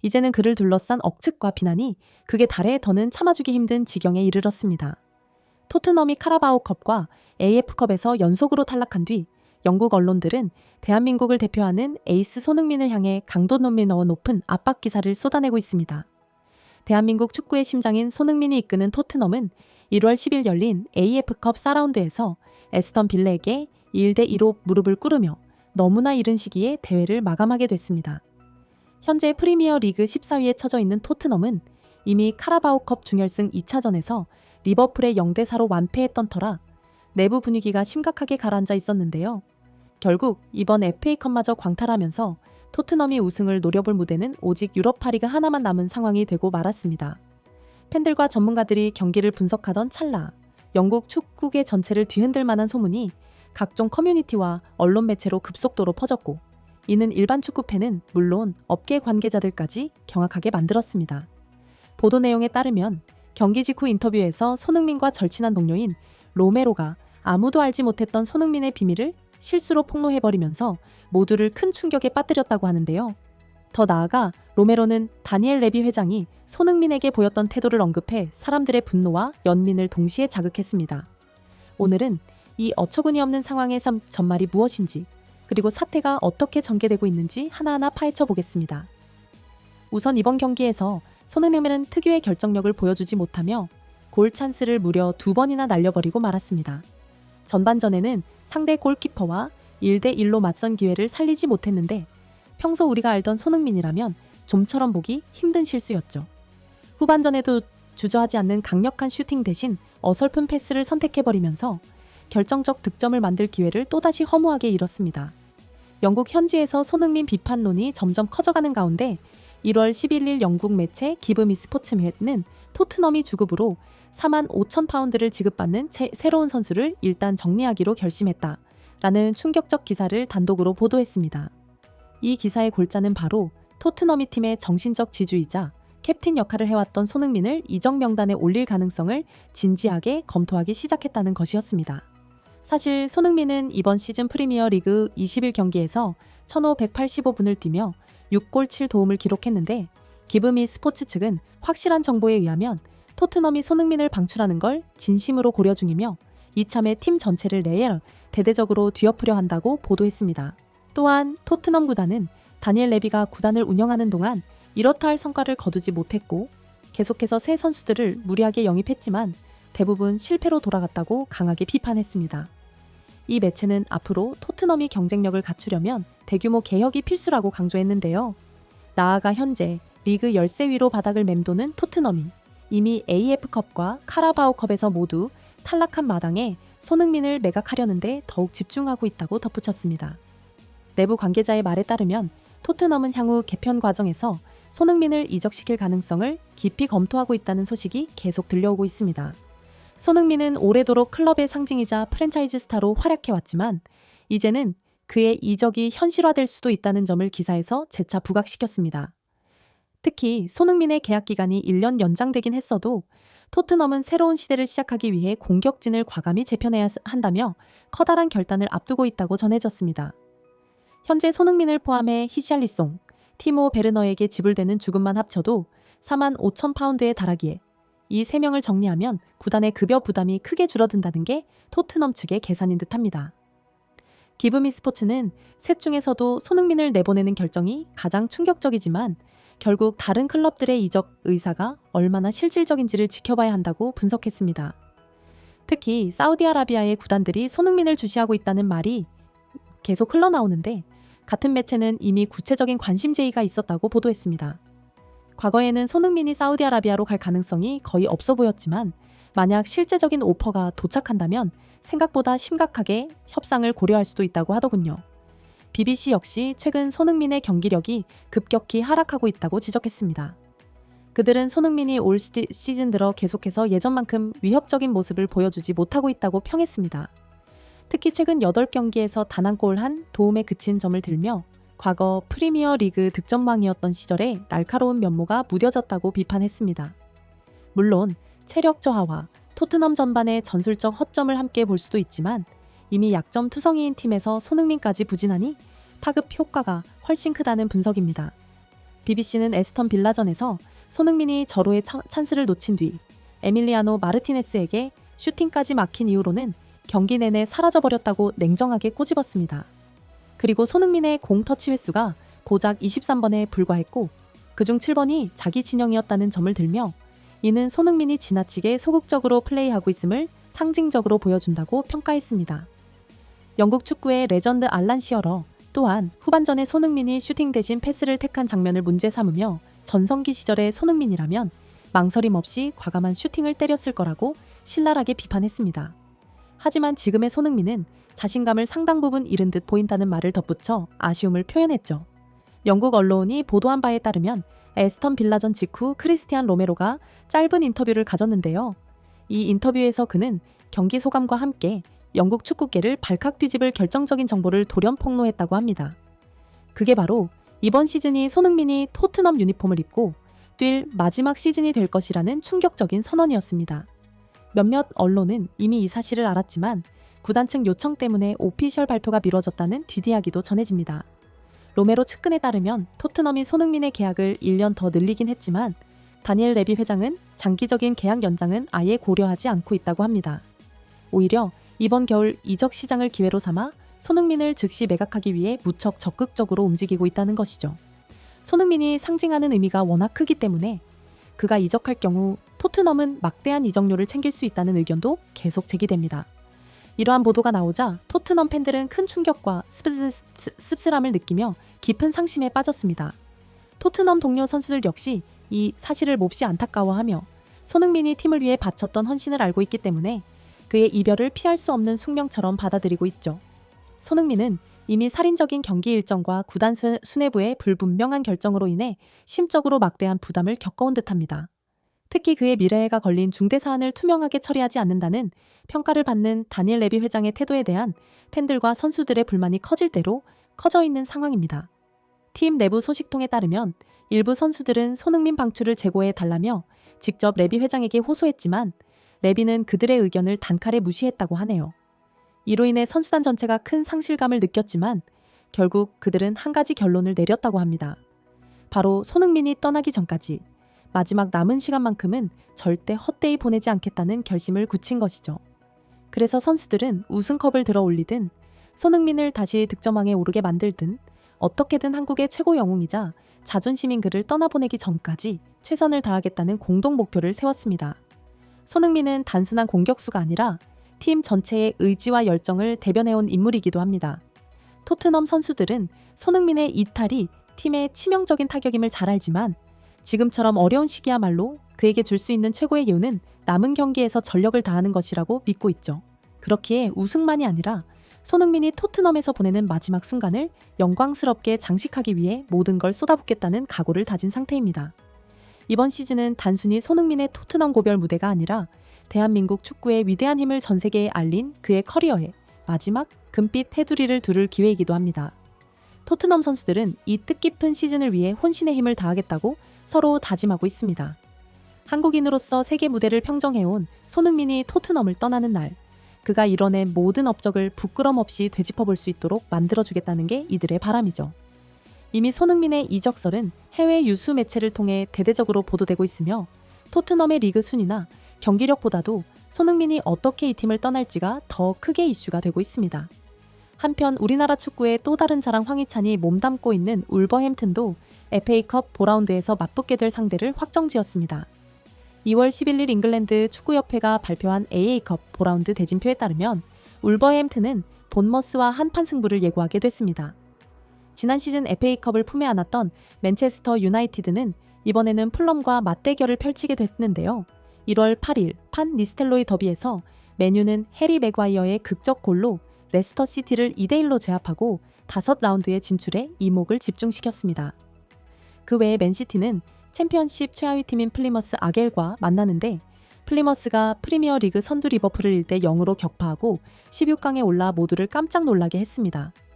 이제는 그를 둘러싼 억측과 비난이 극에 달해 더는 참아주기 힘든 지경에 이르렀습니다. 토트넘이 카라바오컵과 AF컵에서 연속으로 탈락한 뒤 영국 언론들은 대한민국을 대표하는 에이스 손흥민을 향해 강도 높은 압박 기사를 쏟아내고 있습니다. 대한민국 축구의 심장인 손흥민이 이끄는 토트넘은 1월 10일 열린 AF컵 4라운드에서 에스턴 빌라에게 1대2로 무릎을 꿇으며 너무나 이른 시기에 대회를 마감하게 됐습니다. 현재 프리미어 리그 14위에 처져 있는 토트넘은 이미 카라바오컵 준결승 2차전에서 리버풀에 0대4로 완패했던 터라 내부 분위기가 심각하게 가라앉아 있었는데요. 결국 이번 FA컵마저 광탈하면서 토트넘이 우승을 노려볼 무대는 오직 유럽파리그 하나만 남은 상황이 되고 말았습니다. 팬들과 전문가들이 경기를 분석하던 찰나 영국 축구계 전체를 뒤흔들 만한 소문이 각종 커뮤니티와 언론 매체로 급속도로 퍼졌고 이는 일반 축구팬은 물론 업계 관계자들까지 경악하게 만들었습니다. 보도 내용에 따르면 경기 직후 인터뷰에서 손흥민과 절친한 동료인 로메로가 아무도 알지 못했던 손흥민의 비밀을 실수로 폭로해버리면서 모두를 큰 충격에 빠뜨렸다고 하는데요. 더 나아가 로메로는 다니엘 레비 회장이 손흥민에게 보였던 태도를 언급해 사람들의 분노와 연민을 동시에 자극했습니다. 오늘은 이 어처구니 없는 상황의 전말이 무엇인지 그리고 사태가 어떻게 전개되고 있는지 하나하나 파헤쳐 보겠습니다. 우선 이번 경기에서 손흥민은 특유의 결정력을 보여주지 못하며 골 찬스를 무려 2번이나 날려버리고 말았습니다. 전반전에는 상대 골키퍼와 1대1로 맞선 기회를 살리지 못했는데 평소 우리가 알던 손흥민이라면 좀처럼 보기 힘든 실수였죠. 후반전에도 주저하지 않는 강력한 슈팅 대신 어설픈 패스를 선택해버리면서 결정적 득점을 만들 기회를 또다시 허무하게 잃었습니다. 영국 현지에서 손흥민 비판론이 점점 커져가는 가운데 1월 11일 영국 매체 기브미 스포츠는 토트넘이 주급으로 4만 5천 파운드를 지급받는 새로운 선수를 일단 정리하기로 결심했다. 라는 충격적 기사를 단독으로 보도했습니다. 이 기사의 골자는 바로 토트넘이 팀의 정신적 지주이자 캡틴 역할을 해왔던 손흥민을 이적 명단에 올릴 가능성을 진지하게 검토하기 시작했다는 것이었습니다. 사실 손흥민은 이번 시즌 프리미어 리그 21경기에서 1585분을 뛰며 6골 7도움을 기록했는데 기브미 스포츠 측은 확실한 정보에 의하면 토트넘이 손흥민을 방출하는 걸 진심으로 고려 중이며 이참에 팀 전체를 대대적으로 뒤엎으려 한다고 보도했습니다. 또한 토트넘 구단은 다니엘 레비가 구단을 운영하는 동안 이렇다 할 성과를 거두지 못했고 계속해서 새 선수들을 무리하게 영입했지만 대부분 실패로 돌아갔다고 강하게 비판했습니다. 이 매체는 앞으로 토트넘이 경쟁력을 갖추려면 대규모 개혁이 필수라고 강조했는데요. 나아가 현재 리그 열세 위로 바닥을 맴도는 토트넘이 이미 AF컵과 카라바오컵에서 모두 탈락한 마당에 손흥민을 매각하려는데 더욱 집중하고 있다고 덧붙였습니다. 내부 관계자의 말에 따르면 토트넘은 향후 개편 과정에서 손흥민을 이적시킬 가능성을 깊이 검토하고 있다는 소식이 계속 들려오고 있습니다. 손흥민은 오래도록 클럽의 상징이자 프랜차이즈 스타로 활약해왔지만 이제는 그의 이적이 현실화될 수도 있다는 점을 기사에서 재차 부각시켰습니다. 특히 손흥민의 계약 기간이 1년 연장되긴 했어도 토트넘은 새로운 시대를 시작하기 위해 공격진을 과감히 재편해야 한다며 커다란 결단을 앞두고 있다고 전해졌습니다. 현재 손흥민을 포함해 히샬리송, 티모 베르너에게 지불되는 주급만 합쳐도 4만 5천 파운드에 달하기에 이 3명을 정리하면 구단의 급여 부담이 크게 줄어든다는 게 토트넘 측의 계산인 듯합니다. 기브미 스포츠는 셋 중에서도 손흥민을 내보내는 결정이 가장 충격적이지만 결국 다른 클럽들의 이적 의사가 얼마나 실질적인지를 지켜봐야 한다고 분석했습니다. 특히 사우디아라비아의 구단들이 손흥민을 주시하고 있다는 말이 계속 흘러나오는데 같은 매체는 이미 구체적인 관심 제의가 있었다고 보도했습니다. 과거에는 손흥민이 사우디아라비아로 갈 가능성이 거의 없어 보였지만 만약 실제적인 오퍼가 도착한다면 생각보다 심각하게 협상을 고려할 수도 있다고 하더군요. BBC 역시 최근 손흥민의 경기력이 급격히 하락하고 있다고 지적했습니다. 그들은 손흥민이 올 시즌 들어 계속해서 예전만큼 위협적인 모습을 보여주지 못하고 있다고 평했습니다. 특히 최근 8경기에서 단 한 골 한 도움에 그친 점을 들며 과거 프리미어 리그 득점왕이었던 시절에 날카로운 면모가 무뎌졌다고 비판했습니다. 물론 체력 저하와 토트넘 전반의 전술적 허점을 함께 볼 수도 있지만 이미 약점 투성이인 팀에서 손흥민까지 부진하니 파급 효과가 훨씬 크다는 분석입니다. BBC는 에스턴 빌라전에서 손흥민이 절호의 찬스를 놓친 뒤 에밀리아노 마르티네스에게 슈팅까지 막힌 이후로는 경기 내내 사라져버렸다고 냉정하게 꼬집었습니다. 그리고 손흥민의 공 터치 횟수가 고작 23번에 불과했고 그중 7번이 자기 진영이었다는 점을 들며 이는 손흥민이 지나치게 소극적으로 플레이하고 있음을 상징적으로 보여준다고 평가했습니다. 영국 축구의 레전드 알란 시어러 또한 후반전에 손흥민이 슈팅 대신 패스를 택한 장면을 문제 삼으며 전성기 시절의 손흥민이라면 망설임 없이 과감한 슈팅을 때렸을 거라고 신랄하게 비판했습니다. 하지만 지금의 손흥민은 자신감을 상당 부분 잃은 듯 보인다는 말을 덧붙여 아쉬움을 표현했죠. 영국 언론이 보도한 바에 따르면 에스턴 빌라전 직후 크리스티안 로메로가 짧은 인터뷰를 가졌는데요. 이 인터뷰에서 그는 경기 소감과 함께 영국 축구계를 발칵 뒤집을 결정적인 정보를 돌연 폭로했다고 합니다. 그게 바로 이번 시즌이 손흥민이 토트넘 유니폼을 입고 뛸 마지막 시즌이 될 것이라는 충격적인 선언이었습니다. 몇몇 언론은 이미 이 사실을 알았지만 구단 측 요청 때문에 오피셜 발표가 미뤄졌다는 뒷이야기도 전해집니다. 로메로 측근에 따르면 토트넘이 손흥민의 계약을 1년 더 늘리긴 했지만 다니엘 레비 회장은 장기적인 계약 연장은 아예 고려하지 않고 있다고 합니다. 오히려 이번 겨울 이적 시장을 기회로 삼아 손흥민을 즉시 매각하기 위해 무척 적극적으로 움직이고 있다는 것이죠. 손흥민이 상징하는 의미가 워낙 크기 때문에 그가 이적할 경우 토트넘은 막대한 이적료를 챙길 수 있다는 의견도 계속 제기됩니다. 이러한 보도가 나오자 토트넘 팬들은 큰 충격과 씁쓸함을 느끼며 깊은 상심에 빠졌습니다. 토트넘 동료 선수들 역시 이 사실을 몹시 안타까워하며 손흥민이 팀을 위해 바쳤던 헌신을 알고 있기 때문에 그의 이별을 피할 수 없는 숙명처럼 받아들이고 있죠. 손흥민은 이미 살인적인 경기 일정과 구단 수뇌부의 불분명한 결정으로 인해 심적으로 막대한 부담을 겪어온 듯합니다. 특히 그의 미래가 걸린 중대 사안을 투명하게 처리하지 않는다는 평가를 받는 다니엘 레비 회장의 태도에 대한 팬들과 선수들의 불만이 커질 대로 커져 있는 상황입니다. 팀 내부 소식통에 따르면 일부 선수들은 손흥민 방출을 제고해 달라며 직접 레비 회장에게 호소했지만 레비는 그들의 의견을 단칼에 무시했다고 하네요. 이로 인해 선수단 전체가 큰 상실감을 느꼈지만 결국 그들은 한 가지 결론을 내렸다고 합니다. 바로 손흥민이 떠나기 전까지 마지막 남은 시간만큼은 절대 헛되이 보내지 않겠다는 결심을 굳힌 것이죠. 그래서 선수들은 우승컵을 들어 올리든 손흥민을 다시 득점왕에 오르게 만들든 어떻게든 한국의 최고 영웅이자 자존심인 그를 떠나보내기 전까지 최선을 다하겠다는 공동 목표를 세웠습니다. 손흥민은 단순한 공격수가 아니라 팀 전체의 의지와 열정을 대변해온 인물이기도 합니다. 토트넘 선수들은 손흥민의 이탈이 팀의 치명적인 타격임을 잘 알지만 지금처럼 어려운 시기야말로 그에게 줄 수 있는 최고의 기회는 남은 경기에서 전력을 다하는 것이라고 믿고 있죠. 그렇기에 우승만이 아니라 손흥민이 토트넘에서 보내는 마지막 순간을 영광스럽게 장식하기 위해 모든 걸 쏟아붓겠다는 각오를 다진 상태입니다. 이번 시즌은 단순히 손흥민의 토트넘 고별 무대가 아니라 대한민국 축구의 위대한 힘을 전 세계에 알린 그의 커리어에 마지막 금빛 테두리를 두를 기회이기도 합니다. 토트넘 선수들은 이 뜻깊은 시즌을 위해 혼신의 힘을 다하겠다고 서로 다짐하고 있습니다. 한국인으로서 세계 무대를 평정해온 손흥민이 토트넘을 떠나는 날, 그가 이뤄낸 모든 업적을 부끄럼 없이 되짚어볼 수 있도록 만들어주겠다는 게 이들의 바람이죠. 이미 손흥민의 이적설은 해외 유수 매체를 통해 대대적으로 보도되고 있으며 토트넘의 리그 순위나 경기력보다도 손흥민이 어떻게 이 팀을 떠날지가 더 크게 이슈가 되고 있습니다. 한편 우리나라 축구의 또 다른 자랑 황희찬이 몸담고 있는 울버햄튼도 FA컵 보라운드에서 맞붙게 될 상대를 확정지었습니다. 2월 11일 잉글랜드 축구협회가 발표한 AA컵 보라운드 대진표에 따르면 울버햄튼은 본머스와 한판 승부를 예고하게 됐습니다. 지난 시즌 FA컵을 품에 안았던 맨체스터 유나이티드는 이번에는 풀럼과 맞대결을 펼치게 됐는데요. 1월 8일 판 니스텔로이 더비에서 맨유는 해리 맥과이어의 극적 골로 레스터 시티를 2대1로 제압하고 5라운드에 진출해 이목을 집중시켰습니다. 그 외에 맨시티는 챔피언십 최하위 팀인 플리머스 아겔과 만나는데 플리머스가 프리미어 리그 선두 리버풀을 1대 0으로 격파하고 16강에 올라 모두를 깜짝 놀라게 했습니다.